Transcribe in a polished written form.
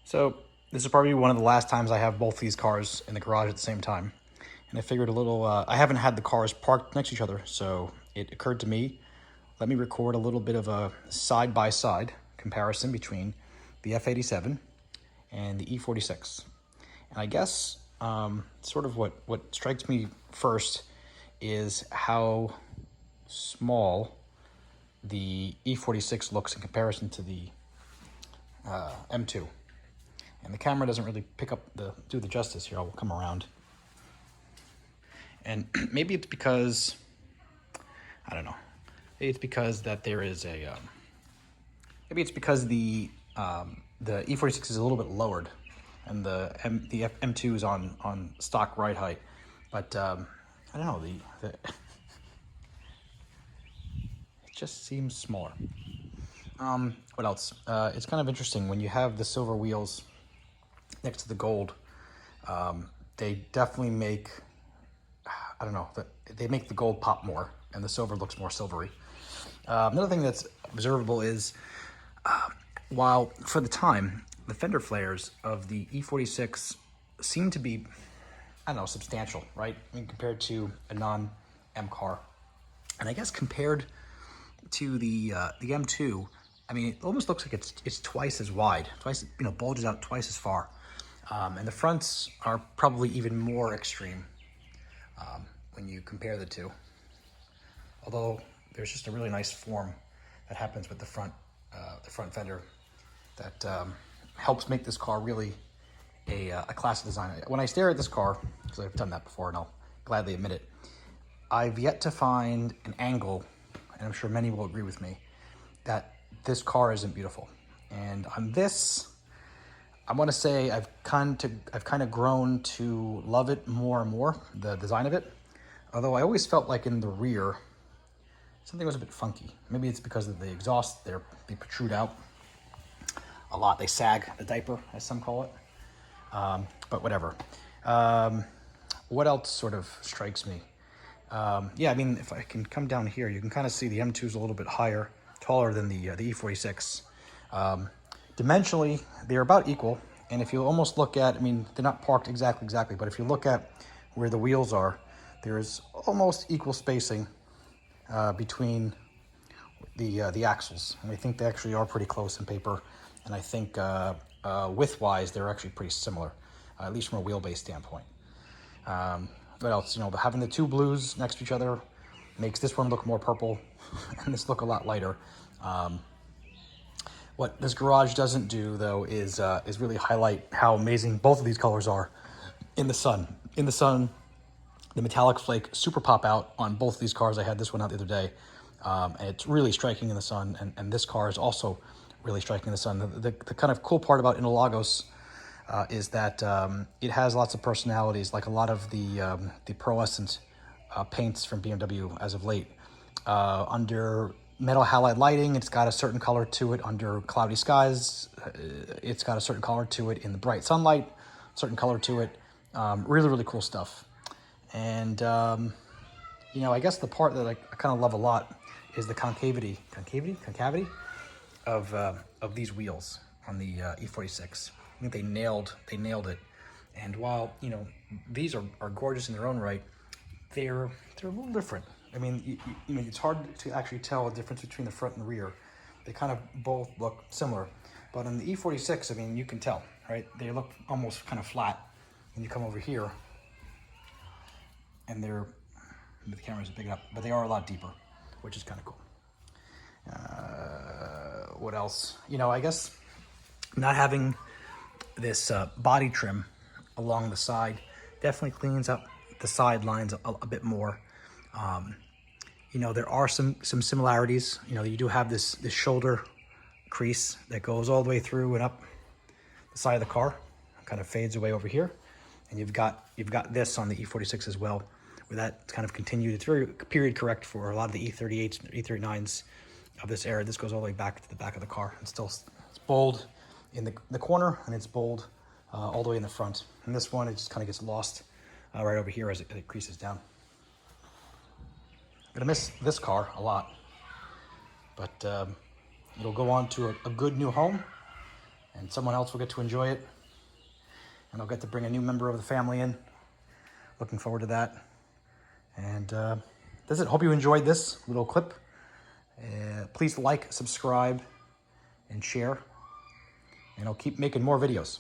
So this is probably one of the last times I have both these cars in the garage at the same time. And I figured I haven't had the cars parked next to each other, so it occurred to me, let me record a little bit of a side-by-side comparison between the F87 and the E46. And I guess sort of what strikes me first is how small the E46 looks in comparison to the M2. And the camera doesn't really do the justice here. I'll come around. And maybe it's because, I don't know. Maybe it's because that there is a, maybe it's because the E46 is a little bit lowered and the M2 is on stock ride height. But I don't know, it just seems smaller. What else? It's kind of interesting when you have the silver wheels next to the gold. They definitely make, I don't know, they make the gold pop more and the silver looks more silvery. Another thing that's observable is while for the time, the fender flares of the E46 seem to be, I don't know, substantial, right? I mean, compared to a non-M car. And I guess compared to the M2, I mean, it almost looks like it's twice as wide, bulges out twice as far. And the fronts are probably even more extreme when you compare the two. Although there's just a really nice form that happens with the front fender that helps make this car really a classic design. When I stare at this car, because I've done that before and I'll gladly admit it, I've yet to find an angle, and I'm sure many will agree with me, that this car isn't beautiful. And on this, I want to say I've kind of grown to love it more and more, the design of it. Although I always felt like in the rear, something was a bit funky. Maybe it's because of the exhaust, they protrude out a lot. They sag, the diaper, as some call it. But whatever. What else sort of strikes me? Yeah, I mean, if I can come down here, you can kind of see the M2 is a little bit higher, taller than the E46. Dimensionally, they're about equal. And if you almost look at, I mean, they're not parked exactly, but if you look at where the wheels are, there's almost equal spacing between the axles. And I think they actually are pretty close in paper. And I think width-wise, they're actually pretty similar, at least from a wheelbase standpoint. What else? Having the two blues next to each other makes this one look more purple and this look a lot lighter. What this garage doesn't do, though, is really highlight how amazing both of these colors are in the sun. In the sun, the metallic flake super pop out on both of these cars. I had this one out the other day. And it's really striking in the sun, and this car is also really striking in the sun. The kind of cool part about Interlagos is that it has lots of personalities, like a lot of the pearlescent paints from BMW as of late. Under metal halide lighting, it's got a certain color to it. Under cloudy skies, it's got a certain color to it. In the bright sunlight, certain color to it. Really, really cool stuff. And, I guess the part that I kind of love a lot is the concavity of these wheels on the E46. I think they nailed it. And while, these are gorgeous in their own right, they're a little different. I mean, it's hard to actually tell the difference between the front and the rear. They kind of both look similar. But on the E46, I mean, you can tell, right? They look almost kind of flat when you come over here. And the camera isn't picking up, but they are a lot deeper, which is kind of cool. What else? I guess not having this body trim along the side definitely cleans up the side lines a bit more. There are some similarities. You do have this shoulder crease that goes all the way through and up the side of the car, kind of fades away over here, and you've got this on the E46 as well, where that kind of continued. It's very period correct for a lot of the E38s, E39s of this era. This goes all the way back to the back of the car. It's bold in the corner, and it's bold all the way in the front. And this one, it just kind of gets lost right over here as it creases down. I'm gonna miss this car a lot, but it'll go on to a good new home, and and someone else will get to enjoy it. And I'll get to bring a new member of the family in. Looking forward to that. And that's it. Hope you enjoyed this little clip. Please like, subscribe, and share. And I'll keep making more videos.